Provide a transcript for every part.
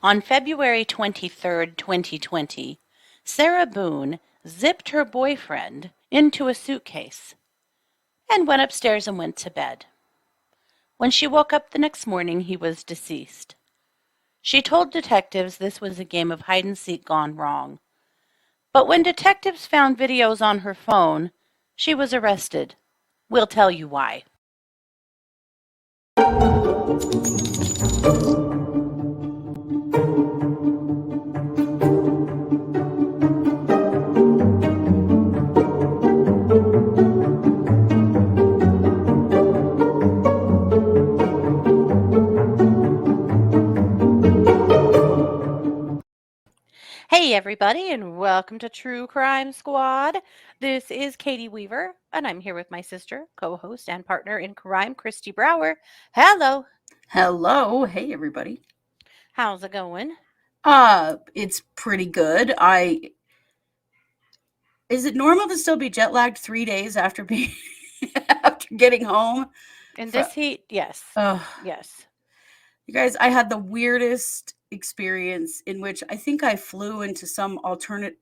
On February 23rd, 2020, Sarah Boone zipped her boyfriend into a suitcase and went upstairs and went to bed. When she woke up the next morning, he was deceased. She told detectives this was a game of hide and seek gone wrong. But when detectives found videos on her phone, she was arrested. We'll tell you why. Hey, everybody, and welcome to True Crime Squad. This is Katie Weaver, and I'm here with my sister, co host, and partner in crime, Kristi Brower. Hello. Hello. Hey, everybody. How's it going? It's pretty good. Is it normal to still be jet lagged 3 days after being after getting home? In this heat, yes. Yes. You guys, I had the weirdest experience in which I think I flew into some alternative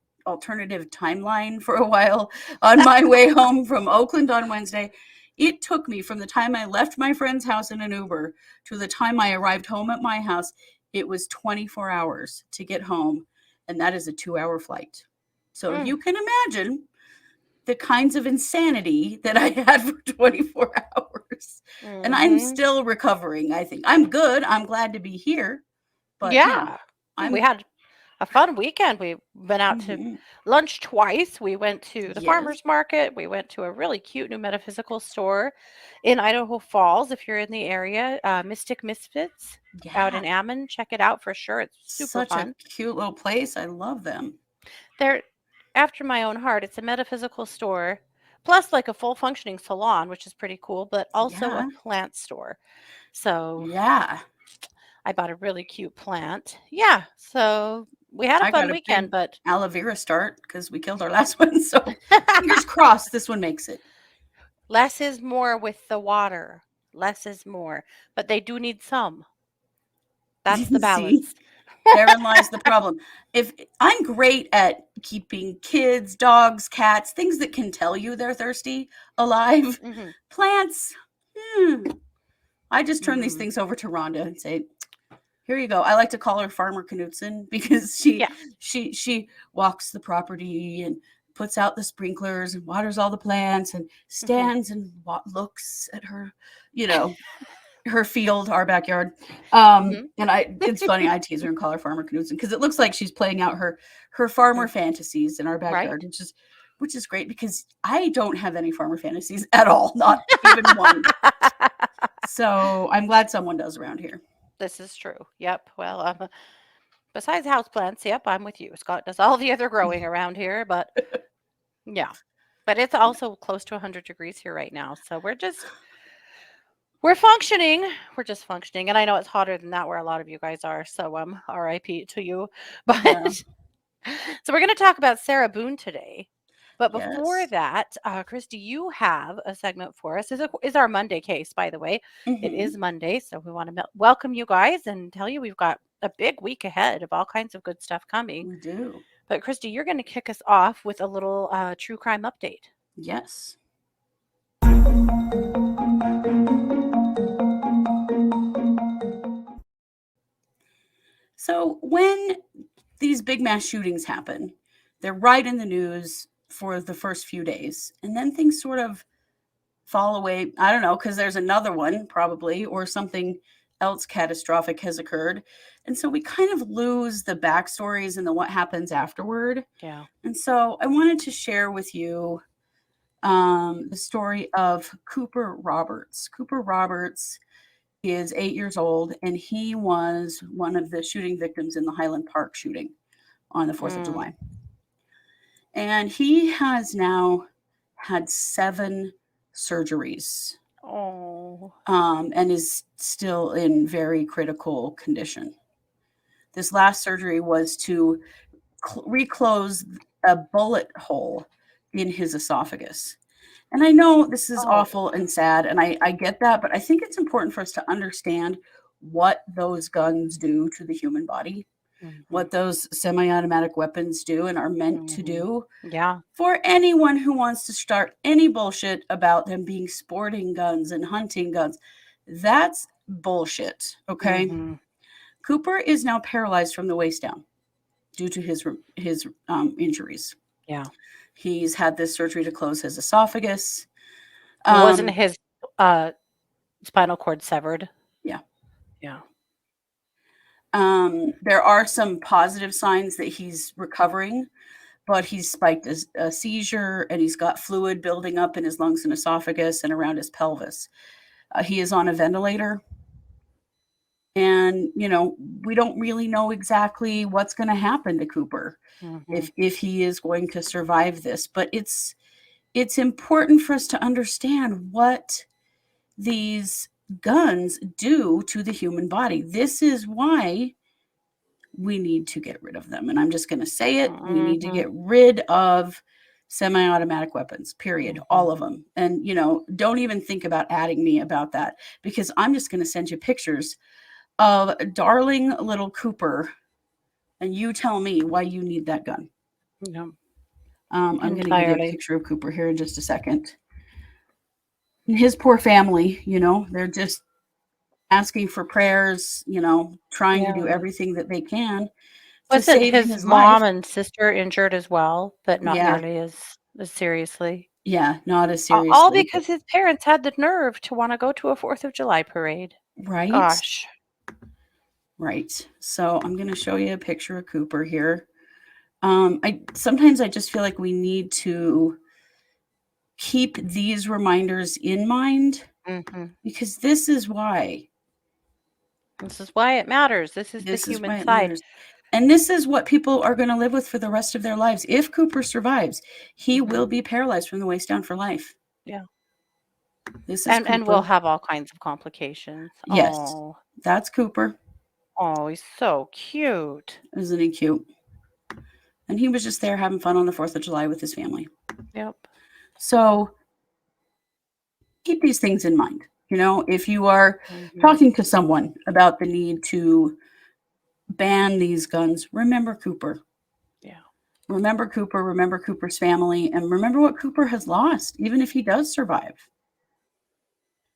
timeline for a while on my way home from Oakland on Wednesday. It took me from the time I left my friend's house in an Uber to the time I arrived home at my house. It was 24 hours to get home, and that is a 2-hour flight. So you can imagine the kinds of insanity that I had for 24 hours. And I'm still recovering, I think. I'm good. I'm glad to be here. But yeah. We had a fun weekend. We went out to lunch twice. We went to the farmer's market. We went to a really cute new metaphysical store in Idaho Falls. If you're in the area, Mystic Misfits out in Ammon. Check it out for sure. It's super fun. Such a cute little place. I love them. They're after my own heart. It's a metaphysical store, plus like a full functioning salon, which is pretty cool, but also a plant store. So I bought a really cute plant. Yeah. So we had a fun weekend, but aloe vera start because we killed our last one. So fingers crossed this one makes it. Less is more with the water. Less is more, but they do need some. That's the balance. Therein lies the problem. If I'm great at keeping kids, dogs, cats, things that can tell you they're thirsty, alive, plants, I just turn these things over to Rhonda and say, here you go. I like to call her Farmer Knutson because she walks the property and puts out the sprinklers and waters all the plants and stands and looks at her, her field, our backyard. And it's funny, I tease her and call her Farmer Knutson because it looks like she's playing out her farmer fantasies in our backyard, which is great because I don't have any farmer fantasies at all, not even one. So I'm glad someone does around here. This is true. Yep. Well, besides houseplants, yep, I'm with you. Scott does all the other growing around here, but yeah. But it's also close to 100 degrees here right now. So we're functioning. We're just functioning. And I know it's hotter than that where a lot of you guys are. So RIP to you. But so we're going to talk about Sarah Boone today. But before that, Kristi, you have a segment for us. Is our Monday case, by the way. It is Monday, so we want to welcome you guys and tell you we've got a big week ahead of all kinds of good stuff coming. We do. But Kristi, you're going to kick us off with a little true crime update. Yes. So when these big mass shootings happen, they're right in the news for the first few days, and then things sort of fall away. I don't know, because there's another one probably, or something else catastrophic has occurred. And so we kind of lose the backstories and the what happens afterward. Yeah. And so I wanted to share with you the story of Cooper Roberts. Cooper Roberts is 8 years old, and he was one of the shooting victims in the Highland Park shooting on the 4th of July. And he has now had 7 surgeries. And is still in very critical condition. This last surgery was to reclose a bullet hole in his esophagus. And I know this is awful and sad, and I get that, but I think it's important for us to understand what those guns do to the human body, Mhm. what those semi-automatic weapons do and are meant to Mhm. do. Yeah. For anyone who wants to start any bullshit about them being sporting guns and hunting guns, that's bullshit, okay? Mhm. Cooper is now paralyzed from the waist down due to his injuries. Yeah. He's had this surgery to close his esophagus. Wasn't Um, his uh spinal cord severed? yeah. Yeah. There are some positive signs that he's recovering, but he's spiked a seizure and he's got fluid building up in his lungs and esophagus and around his pelvis. He is on a ventilator. And, we don't really know exactly what's going to happen to Cooper Mhm. if he is going to survive this. But it's important for us to understand what these guns do to the human body. This is why we need to get rid of them. And I'm just going to say it. We need to Mhm. get rid of semi-automatic weapons, period. Mhm. All of them. And, don't even think about adding me about that, because I'm just going to send you pictures of darling little Cooper, and you tell me why you need that gun. Yeah. I'm going to give you a Entirely. picture of Cooper here in just a second. And his poor family, they're just asking for prayers, trying to do Yeah. everything that they can to Wasn't save his his life. mom and sister injured as well, but not Yeah, nearly as seriously? yeah, not as All seriously, but because his parents had the nerve to wanna go to a 4th of July parade. right, Gosh. right. So I'm going to show you a picture of Cooper here. I just feel like we need to keep these reminders in mind, Mhm. because this is why. This is why it matters. This is the This is why human it side. matters. And this is what people are going to live with for the rest of their lives. If Cooper survives, he Mhm. will be paralyzed from the waist down for life. Yeah. This is And we'll Cooper. have all kinds of complications. Yes, that's Cooper. Oh, he's so cute. Isn't he cute? And he was just there having fun on the 4th of July with his family. Yep. So keep these things in mind. If you are Mhm. talking to someone about the need to ban these guns, remember Cooper. Yeah. Remember Cooper, remember Cooper's family, and remember what Cooper has lost, even if he does survive.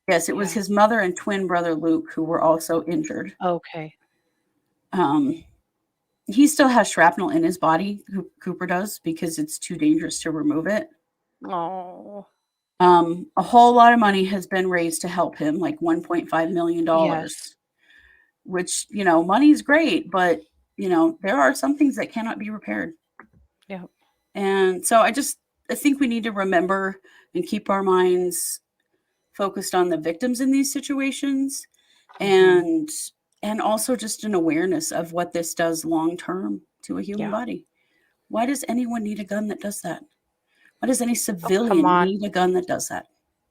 Yes, it was Yeah. his mother and twin brother Luke who were also injured. Okay. Um, he still has shrapnel in his body, Cooper does, because it's too dangerous to remove it. Oh. A whole lot of money has been raised to help him, like $1.5 million, Yes. which, money's great, but, there are some things that cannot be repaired. Yep. And so I think we need to remember and keep our minds focused on the victims in these situations, Mhm. and also just an awareness of what this does long term to a human Yeah. body. Why does anyone need a gun that does that? Why does any Oh, come civilian on. need a gun that does that?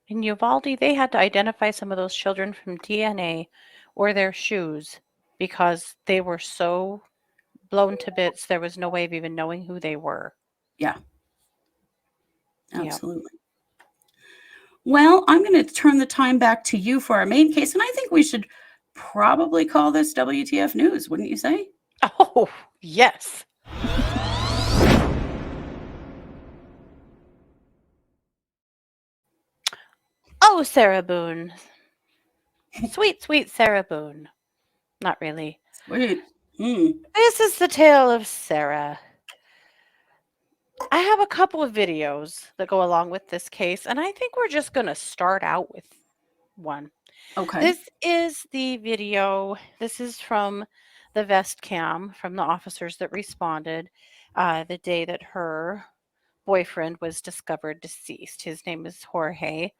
In Uvalde, they had to identify some of those children from DNA or their shoes because they were so blown to bits, there was no way of even knowing who they were. Yeah, Yep. absolutely. Well, I'm going to turn the time back to you for our main case, and I think we should probably call this WTF News, wouldn't you say? Oh, yes. Oh, Sarah Boone. Sweet, sweet Sarah Boone. Not really. Sweet. Hmm. This is the tale of Sarah. I have a couple of videos that go along with this case, and I think we're just going to start out with one. Okay. This is the video. This is from the vest cam from the officers that responded the day that her boyfriend was discovered deceased. His name is Jorge.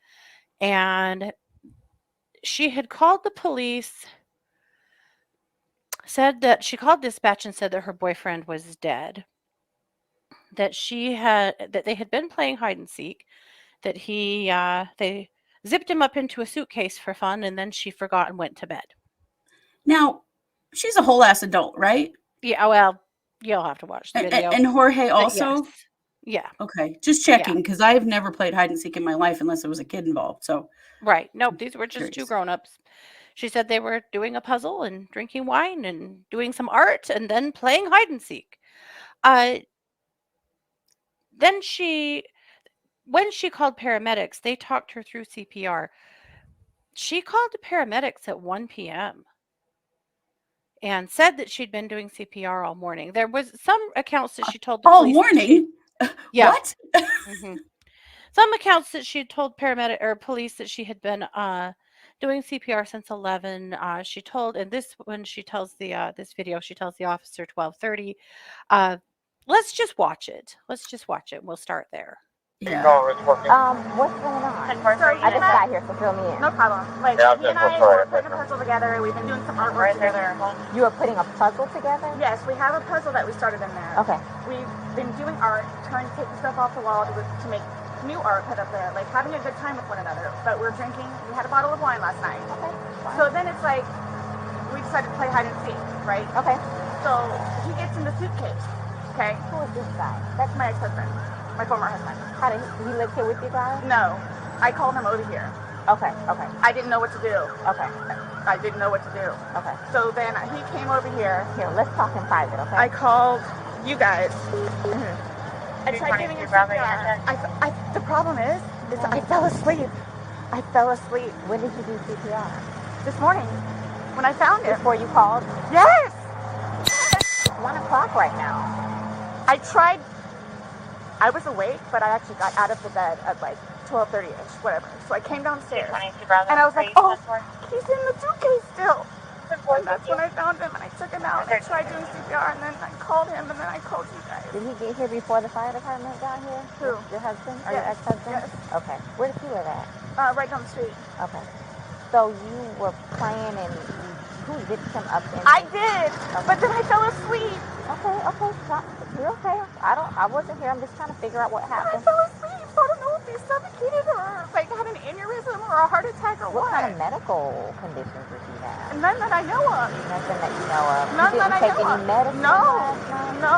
And she had called the police, said that she called dispatch and said that her boyfriend was dead, that they had been playing hide and seek, that they zipped him up into a suitcase for fun, and then she forgot and went to bed. Now, she's a whole ass adult, right? Yeah, well, you'll have to watch the video. And Jorge But yes. also? Yeah. Okay, just Yeah. checking, because I've never played hide and seek in my life unless there was a kid involved. So Right. Nope. These were just two curious. grown-ups. She said they were doing a puzzle and drinking wine and doing some art and then playing hide and seek. Uh, then when she called paramedics, they talked her through CPR. She called the paramedics at 1 p.m. and said that she'd been doing CPR all morning. There was some accounts that she told the All police that she, morning? yeah, What? hmm some accounts that she had told paramedic or police that she had been doing CPR since 11. She told, and this when she tells this video, she tells the officer 12:30. Uh, let's just watch it. Let's just watch it. We'll start there. Yeah. What's going on? So I just got here, so fill me in. no problem. Like, he and I were putting a puzzle together. We've been doing some artwork together. You are putting a puzzle together? Yes, we have a puzzle that we started in there. Okay. We've been doing art, trying to take the stuff off the wall to make new art put up there, like having a good time with one another. But we're drinking. We had a bottle of wine last night. Okay. Fine. So then it's like, we decided to play hide and seek, right? Okay. So he gets in the suitcase, okay? Who is this guy? That's my ex-husband, my former husband. How did he live here with you guys? No, I called him over here. Okay. Okay. I didn't know what to do. Okay. I didn't know what to do. Okay. So then he came over here. Here, let's talk in private, okay? I called you guys. Mm-hmm. I tried giving him CPR. The problem is I fell asleep. I fell asleep When did you do CPR? this morning when I found him. Before you called? Yes! It's 1 o'clock right now. I tried. I was awake, but I actually got out of the bed at like 12:30ish, whatever. So I came downstairs, and I was like, oh, he's in the suitcase still. And that's when I found him, and I took him out, and I tried doing CPR, and then I called him, and then I called you guys. Did he get here before the fire department got here? Who? Your husband or Yes. your ex-husband? Yes. Okay. Where does he live at? Right down the street. Okay. So you were playing and who dipped him up in? I did, but then I fell asleep. Okay. You're okay. I wasn't here. I'm just trying to figure out what I happened. fell asleep, so I don't know if he suffocated or like had an aneurysm or a heart attack or What what. kind of medical conditions does he have? None that I know of. Nothing that you know of. None You that didn't I take know any of. medicine No, last night? no.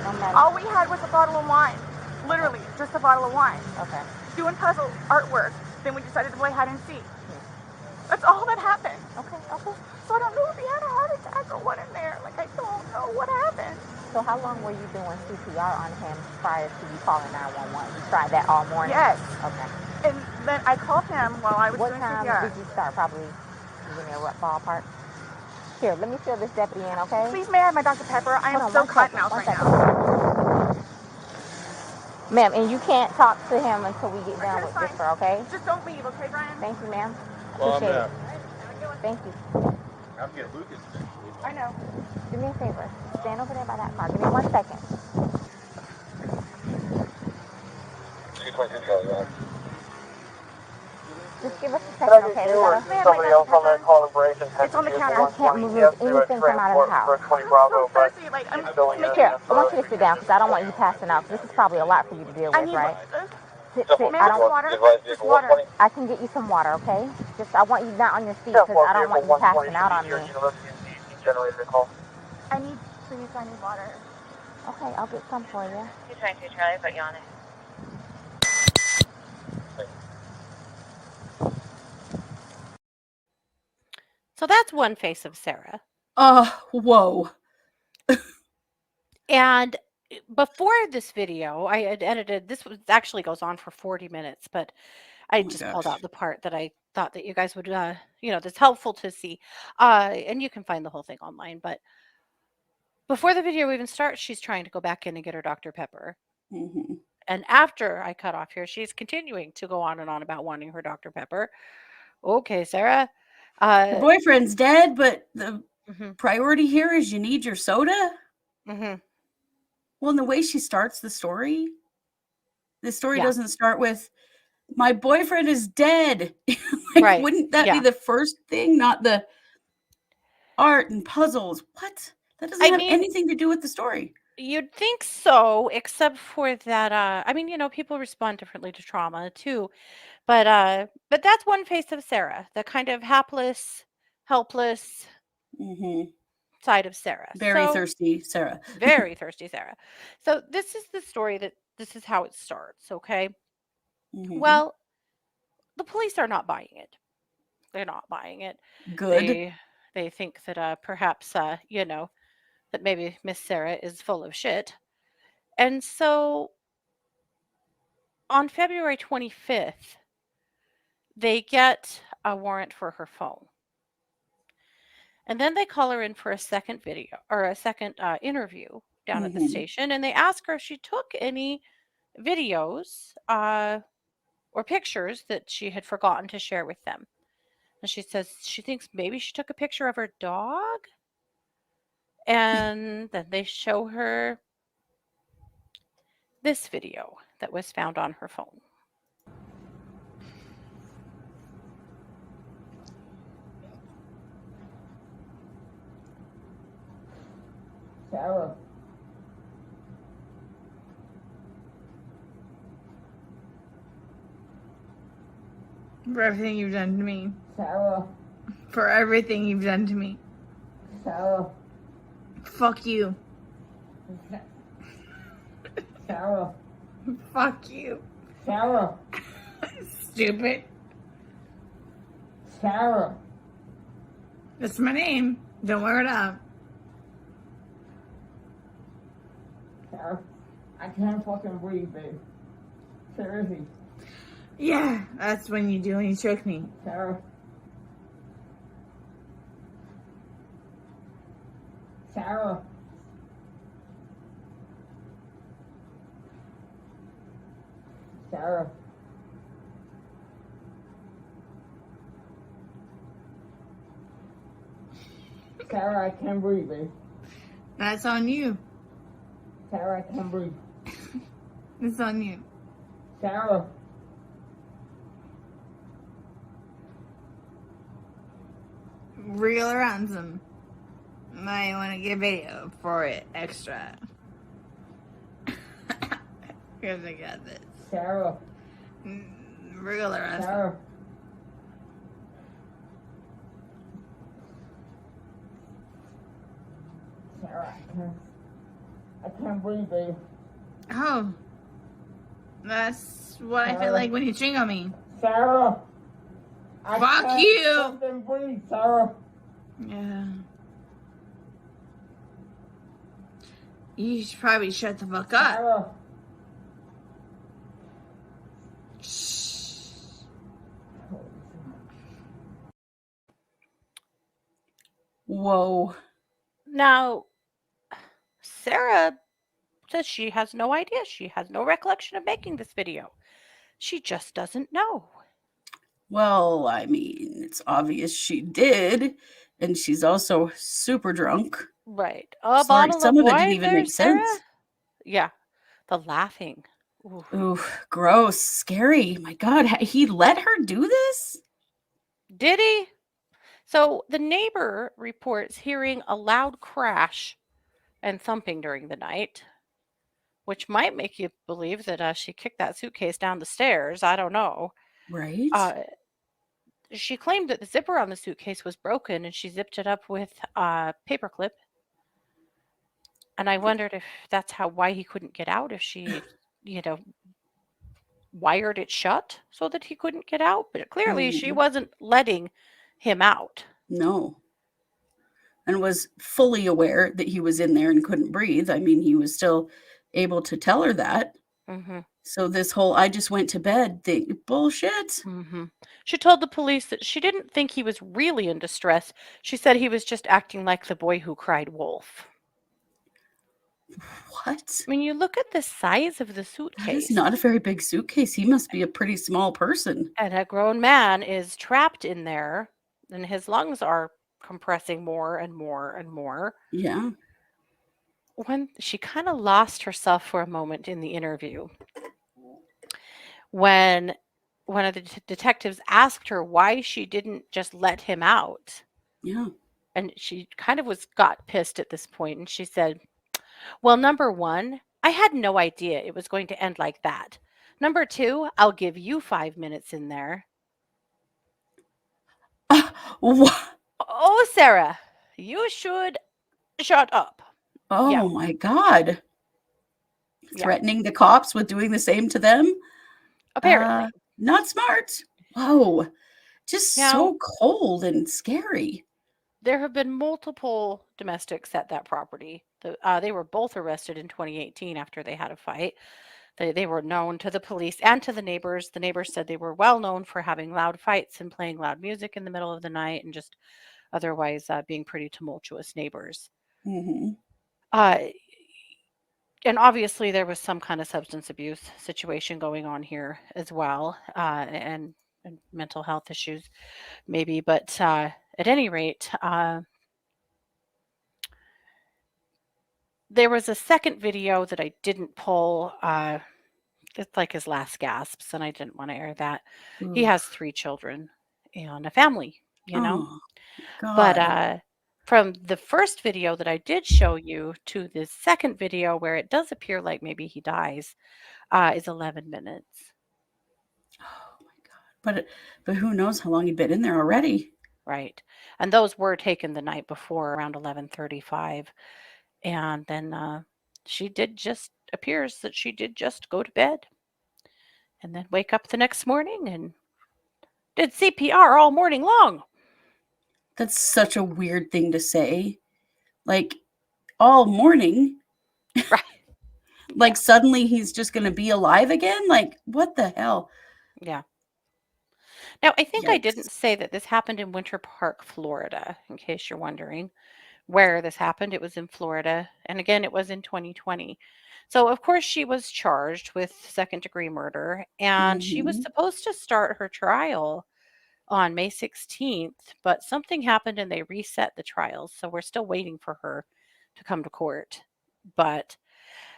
No medicine. All we had was a bottle of wine. Literally, just a bottle of wine. Okay. Doing puzzle artwork. Then we decided to play hide and seek. That's all that happened. Okay. So I don't know if he had a heart attack or what in there. Like, I don't know what happened. So how long were you doing CPR on him prior to you calling 911? You tried that all morning? Yes. Okay. And then I called him while I was What doing time CPR. did you start? Probably, you give me a rough ballpark. Here, let me fill this deputy in, okay? Please, may I have my Dr. Pepper? I am Hold on, so one cotton second, mouth one right second. now. Ma'am, and you can't talk to him until we get done That's with this, fine. okay? Just don't leave, okay, Brian? Thank you, ma'am. Well, Appreciate it. Have a good one. Thank you. I'm getting Lucas today. I know. Do me a favor. Stand over there by that car. Give me 1 second. 222 Charlie, right? Just give us a second, okay? We gotta... Somebody else on that call operation. It's on the counter. I can't move anything from out of the house. For 20 I'm Bravo, so but thirsty. Like, I'm Here, I want you to sit down because I don't want you passing out. 'Cause this is probably a lot for you to deal I with, need right? Sit. May I I have some don't. water? Advise Just vehicle water. 120. I can get you some water, okay? Just I want you not on your feet because I don't want you passing out on me. University and DC generator call. I need water. Okay, I'll get some for you. 222 Charlie, put you on it. So that's one face of Sarah. Whoa. And before this video, I had edited. Actually goes on for 40 minutes, but I Oh my just pulled gosh. out the part that I thought that you guys would, that's helpful to see. And you can find the whole thing online. But before the video even starts, she's trying to go back in and get her Dr. Pepper. Mm-hmm. And after I cut off here, she's continuing to go on and on about wanting her Dr. Pepper. Okay, Sarah. Your boyfriend's dead, but the Mhm, priority here is you need your soda? mhm. Well, and the way she starts the story Yeah. doesn't start with, my boyfriend is dead. Right. Wouldn't that be Yeah. the first thing, not the art and puzzles? What? That doesn't I have mean, anything to do with the story. you'd think so, except for that. People respond differently to trauma too. But that's one face of Sarah, the kind of hapless, helpless Mm-hmm. side of Sarah. Very So thirsty, Sarah. very thirsty Sarah. So this is the story this is how it starts, okay? Mm-hmm. Well, the police are not buying it. They're not buying it. Good. They think that perhaps that maybe Miss Sarah is full of shit. And so on February 25th, they get a warrant for her phone. And then they call her in for a second video or a second interview down at the station, and they ask her if she took any videos or pictures that she had forgotten to share with them. And she says she thinks maybe she took a picture of her dog. And then they show her this video that was found on her phone. Sarah. For everything you've done to me. Sarah. For everything you've done to me. Sarah. Fuck you. Sarah. Fuck you. Sarah. Stupid. Sarah. That's my name. Don't wear it up. Sarah. I can't fucking breathe, babe. Seriously. Yeah, that's when you do when you choke me. Sarah. Sarah. Sarah. Sarah, I can't breathe, babe. That's on you. Sarah, I can't breathe. It's on you. Sarah. Real ransom. Might want to get video for it extra. Because I got this. Sarah. Real ransom. Sarah. Sarah, I can't breathe, babe. Oh. That's what I feel like when you ching on me. Sarah. I Fuck can't you. fucking breathe, Sarah. Yeah. You should probably shut the fuck up. Sarah. Whoa. Now, Sarah says she has no idea. She has no recollection of making this video. She just doesn't know. Well, I mean, it's obvious she did, and she's also super drunk. Right. A Sorry, bottle some of of it wine didn't even there, make Sarah? sense. Yeah. The laughing. Ooh. Ooh, gross, scary. My God, he let her do this? Did he? So the neighbor reports hearing a loud crash and thumping during the night, which might make you believe that she kicked that suitcase down the stairs. I don't know. Right? She claimed that the zipper on the suitcase was broken and she zipped it up with a paperclip. And I wondered if that's why he couldn't get out, if she, wired it shut so that he couldn't get out. But clearly she wasn't letting him out. No. And was fully aware that he was in there and couldn't breathe. I mean, he was still able to tell her that. Mm-hmm. So this whole I just went to bed thing, bullshit. Mm-hmm. She told the police that she didn't think he was really in distress. She said he was just acting like the boy who cried wolf. What? I mean, you look at the size of the suitcase. That is not a very big suitcase. He must be a pretty small person. And a grown man is trapped in there, and his lungs are compressing more and more and more. Yeah. When she kind of lost herself for a moment in the interview, when one of the detectives asked her why she didn't just let him out. Yeah. And she kind of got pissed at this point, and she said, well, number one, I had no idea it was going to end like that. Number two, I'll give you 5 minutes in there. Oh, Sarah, you should shut up. Oh, Yeah. my God. Yeah. Threatening the cops with doing the same to them? Apparently. Not smart. Whoa. Just Now, so cold and scary. there have been multiple domestics at that property. They were both arrested in 2018 after they had a fight. They were known to the police and to the neighbors. The neighbors said they were well known for having loud fights and playing loud music in the middle of the night and just otherwise being pretty tumultuous neighbors. Mm-hmm. Uh, and obviously, there was some kind of substance abuse situation going on here as well, and mental health issues, maybe. But at any rate, there was a second video that I didn't pull. It's like his last gasps, and I didn't want to air that. He has 3 children and a family, Oh, But God. from the first video that I did show you to the second video where it does appear like maybe he dies, is 11 minutes. Oh, my God. But who knows how long he'd been in there already? Right. And those were taken the night before around 11:35. And then appears that she did just go to bed and then wake up the next morning and did CPR all morning long. That's such a weird thing to say. Like, all morning. Right. Like, suddenly he's just going to be alive again? Like, what the hell? Yeah. Now, I think I Yikes. didn't say that this happened in Winter Park, Florida, in case you're wondering where this happened. It was in Florida. And again, it was in 2020. So, of course, she was charged with second-degree murder, and she was Mm-hmm. supposed to start her trial on May 16th, but something happened and they reset the trials. So, we're still waiting for her to come to court. But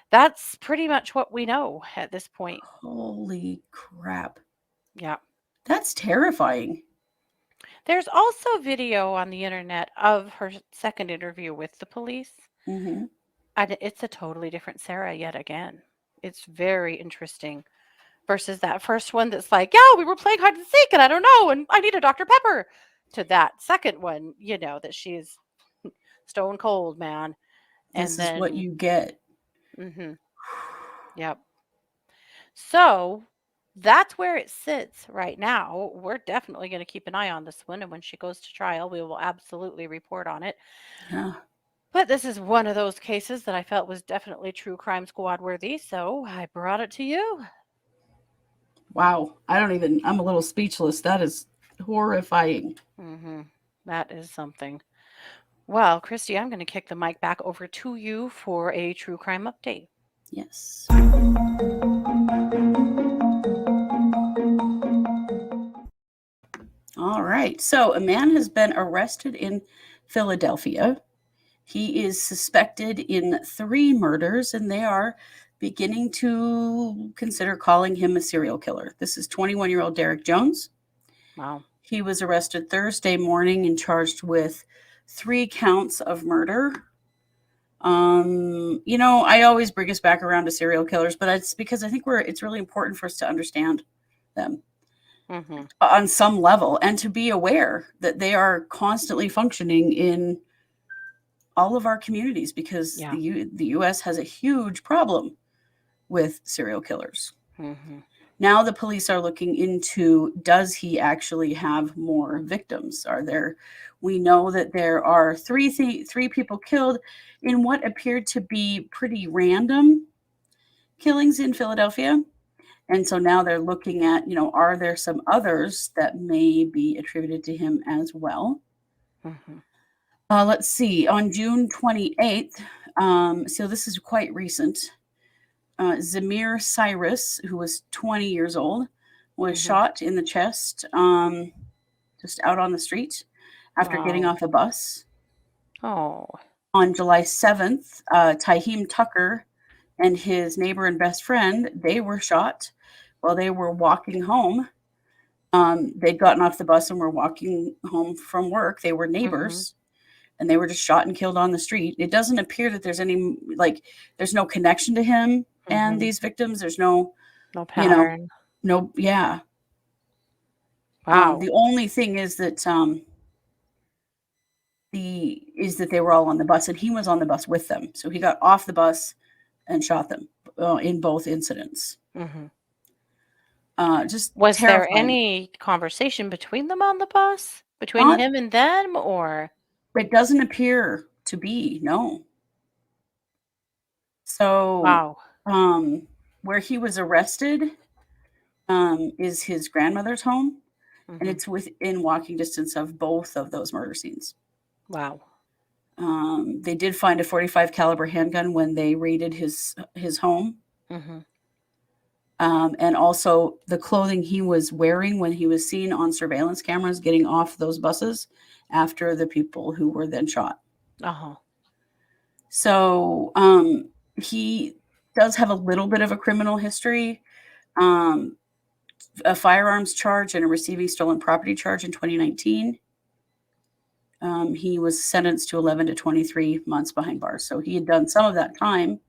that's pretty much what we know at this point. Holy crap. Yeah. That's terrifying. There's also video on the internet of her second interview with the police. Mm-hmm. And it's a totally different Sarah yet again. It's very interesting versus that first one that's like, yeah, we were playing hide and seek and I don't know, and I need a Dr. Pepper. To that second one, that she's stone cold, man. This And is what then, you get. Yep. So that's where it sits right now. We're definitely going to keep an eye on this one. And when she goes to trial, we will absolutely report on it. Yeah. But this is one of those cases that I felt was definitely True Crime Squad worthy. So I brought it to you. Wow. I'm a little speechless. That is horrifying. That is something. Well, Kristi, I'm going to kick the mic back over to you for a true crime update. Yes. All right. So a man has been arrested in Philadelphia. He is suspected in 3 murders, and they are beginning to consider calling him a serial killer. This is 21-year-old Derrick Jones. Wow. He was arrested Thursday morning and charged with 3 counts of murder. I always bring us back around to serial killers, but it's because I think it's really important for us to understand them on some level and to be aware that they are constantly functioning in all of our communities because the U.S. has a huge problem with serial killers. Now the police are looking into, does he actually have more victims? We know that there are 3 people killed in what appeared to be pretty random killings in Philadelphia. And so now they're looking at, are there some others that may be attributed to him as well? Let's see. On June 28th, so this is quite recent, Zamir Cyrus, who was 20 years old, was shot in the chest just out on the street after getting off a bus. Oh. On July 7th, Taheem Tucker and his neighbor and best friend, they were shot while they were walking home. They'd gotten off the bus and were walking home from work. They were neighbors. And they were just shot and killed on the street. It doesn't appear that there's any, there's no connection to him and these victims. There's no pattern. Yeah. Wow. The only thing is that they were all on the bus and he was on the bus with them. So he got off the bus and shot them in both incidents. Just Was there terrifying. any conversation between them on the bus? Between Not, him and them, or? it doesn't appear to be, no. So, Wow. where he was arrested is his grandmother's home, and Mhm. it's within walking distance of both of those murder scenes. Wow. They did find a .45 caliber handgun when they raided his home, Mhm. and also the clothing he was wearing when he was seen on surveillance cameras getting off those buses after the people who were then shot. Uh-huh. So he does have a little bit of a criminal history, a firearms charge and a receiving stolen property charge in 2019. He was sentenced to 11 to 23 months behind bars. So he had done some of that time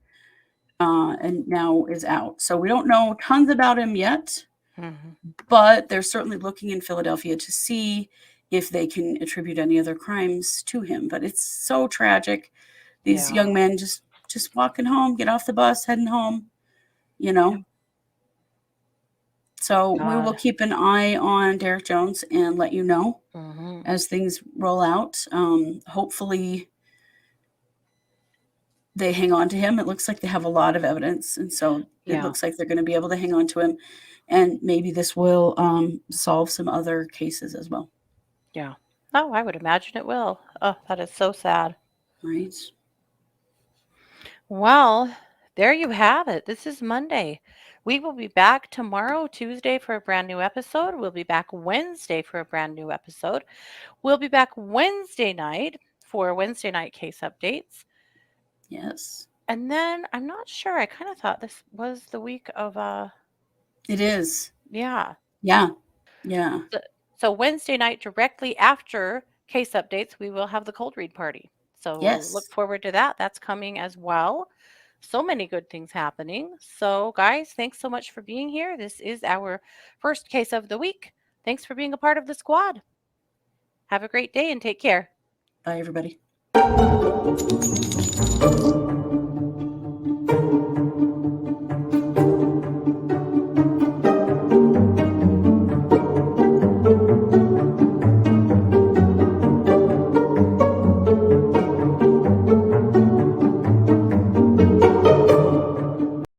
and now is out. So we don't know tons about him yet, Mhm. but they're certainly looking in Philadelphia to see if they can attribute any other crimes to him. But it's so tragic. These Yeah. young men just walking home, get off the bus, heading home, you know. Yeah. So we will God. keep an eye on Derrick Jones and let you know Mhm. as things roll out. Hopefully they hang on to him. It looks like they have a lot of evidence, and so it Yeah. looks like they're going to be able to hang on to him, and maybe this will solve some other cases as well. Yeah. Oh, I would imagine it will. Oh, that is so sad. Right? Well, there you have it. This is Monday. We will be back tomorrow, Tuesday, for a brand new episode. We'll be back Wednesday for a brand new episode. We'll be back Wednesday night for Wednesday night case updates. Yes, And then I'm not sure. I kind of thought this was the week of it is. yeah. Yeah, yeah, So, so Wednesday night directly after case updates, we will have the cold read party. So look yes. forward to that. That's coming as well. So many good things happening. So guys, thanks so much for being here. This is our first case of the week. Thanks for being a part of the squad. Have a great day and take care. Bye, everybody.